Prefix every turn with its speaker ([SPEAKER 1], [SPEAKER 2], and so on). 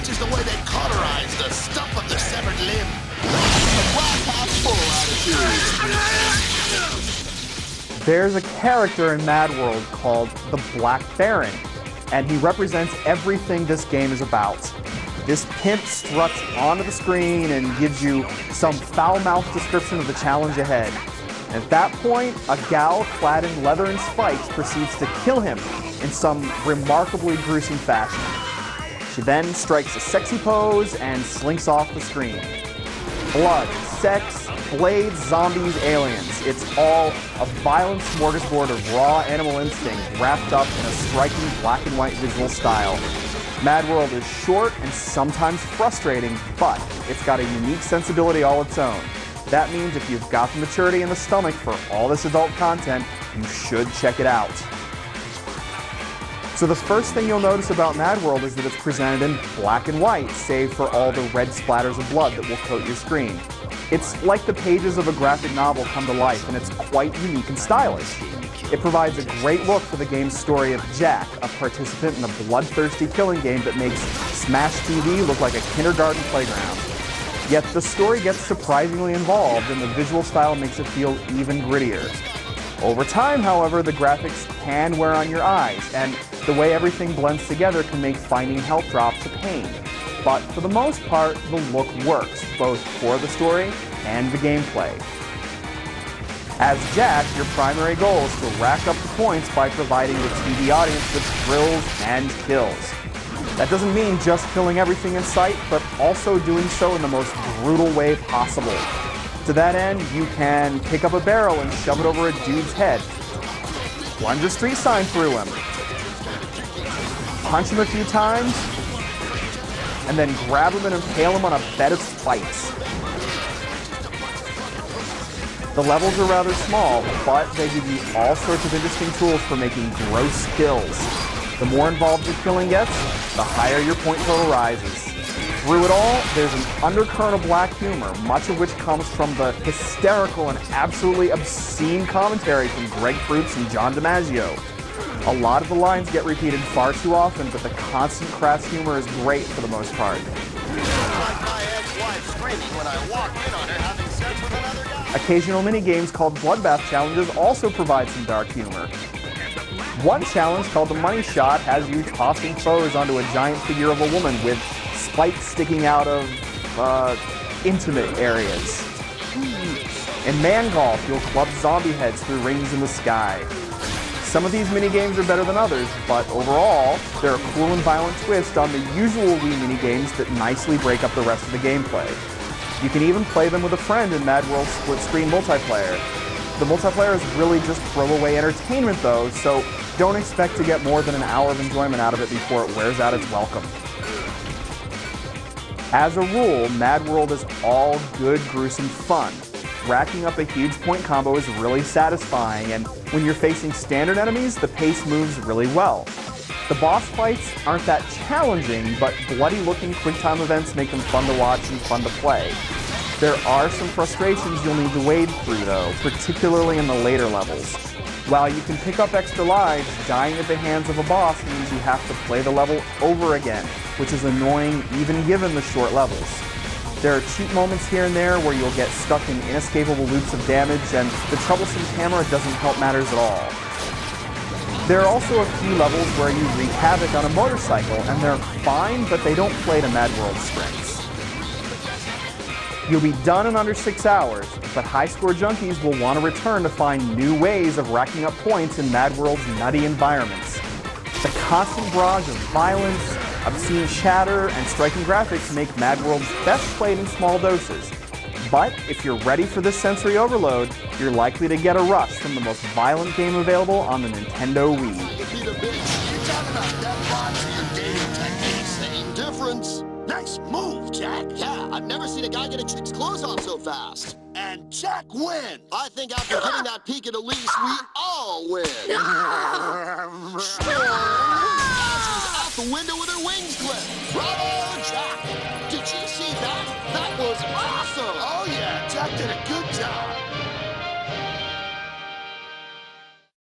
[SPEAKER 1] which is the way they cauterize the stump of the severed limb. A glass half full attitude.
[SPEAKER 2] There's a character in Madworld called the Black Baron, and he represents everything this game is about. This pimp struts onto the screen and gives you some foul-mouthed description of the challenge ahead. And at that point, a gal clad in leather and spikes proceeds to kill him in some remarkably gruesome fashion. She then strikes a sexy pose and slinks off the screen. Blood, sex, blades, zombies, aliens. It's all a violent smorgasbord of raw animal instinct wrapped up in a striking black and white visual style. Madworld is short and sometimes frustrating, but it's got a unique sensibility all its own. That means if you've got the maturity and the stomach for all this adult content, you should check it out. So the first thing you'll notice about Madworld is that it's presented in black and white, save for all the red splatters of blood that will coat your screen. It's like the pages of a graphic novel come to life, and it's quite unique and stylish. It provides a great look for the game's story of Jack, a participant in a bloodthirsty killing game that makes Smash TV look like a kindergarten playground. Yet the story gets surprisingly involved, and the visual style makes it feel even grittier. Over time, however, the graphics can wear on your eyes, and the way everything blends together can make finding health drops a pain. But for the most part, the look works, both for the story and the gameplay. As Jack, your primary goal is to rack up the points by providing the TV audience with thrills and kills. That doesn't mean just killing everything in sight, but also doing so in the most brutal way possible. To that end, you can pick up a barrel and shove it over a dude's head, plunge a street sign through him, punch him a few times, and then grab him and impale him on a bed of spikes. The levels are rather small, but they give you all sorts of interesting tools for making gross kills. The more involved your killing gets, the higher your point total rises. Through it all, there's an undercurrent of black humor, much of which comes from the hysterical and absolutely obscene commentary from Greg Proops and John DiMaggio. A lot of the lines get repeated far too often, but the constant crass humor is great for the most part. Occasional mini-games called Bloodbath Challenges also provide some dark humor. One challenge, called the Money Shot, has you tossing foes onto a giant figure of a woman with spikes sticking out of, intimate areas. In Man Golf, you'll club zombie heads through rings in the sky. Some of these mini-games are better than others, but overall, they're a cool and violent twist on the usual Wii mini-games that nicely break up the rest of the gameplay. You can even play them with a friend in Madworld split-screen multiplayer. The multiplayer is really just throwaway entertainment though, so don't expect to get more than an hour of enjoyment out of it before it wears out its welcome. As a rule, Madworld is all good, gruesome fun. Racking up a huge point combo is really satisfying, and when you're facing standard enemies, the pace moves really well. The boss fights aren't that challenging, but bloody-looking quick-time events make them fun to watch and fun to play. There are some frustrations you'll need to wade through, though, particularly in the later levels. While you can pick up extra lives, dying at the hands of a boss means you have to play the level over again, which is annoying even given the short levels. There are cheap moments here and there where you'll get stuck in inescapable loops of damage, and the troublesome camera doesn't help matters at all. There are also a few levels where you wreak havoc on a motorcycle, and they're fine, but they don't play to Madworld's strengths. You'll be done in under 6 hours, but high-score junkies will want to return to find new ways of racking up points in Madworld's nutty environments. The constant barrage of violence, obscene chatter, and striking graphics make Madworld best played in small doses. But if you're ready for this sensory overload, you're likely to get a rush from the most violent game available on the Nintendo Wii.
[SPEAKER 1] Same difference. Nice move, Jack. Yeah, I've never seen a guy get a chick's clothes off so fast. And Jack wins. I think after hitting that peak at Elise, we all win. Storm bounces out the window with her wings clipped. Bravo, Jack. Did you see that? That was awesome. Oh, yeah, Jack did a good job.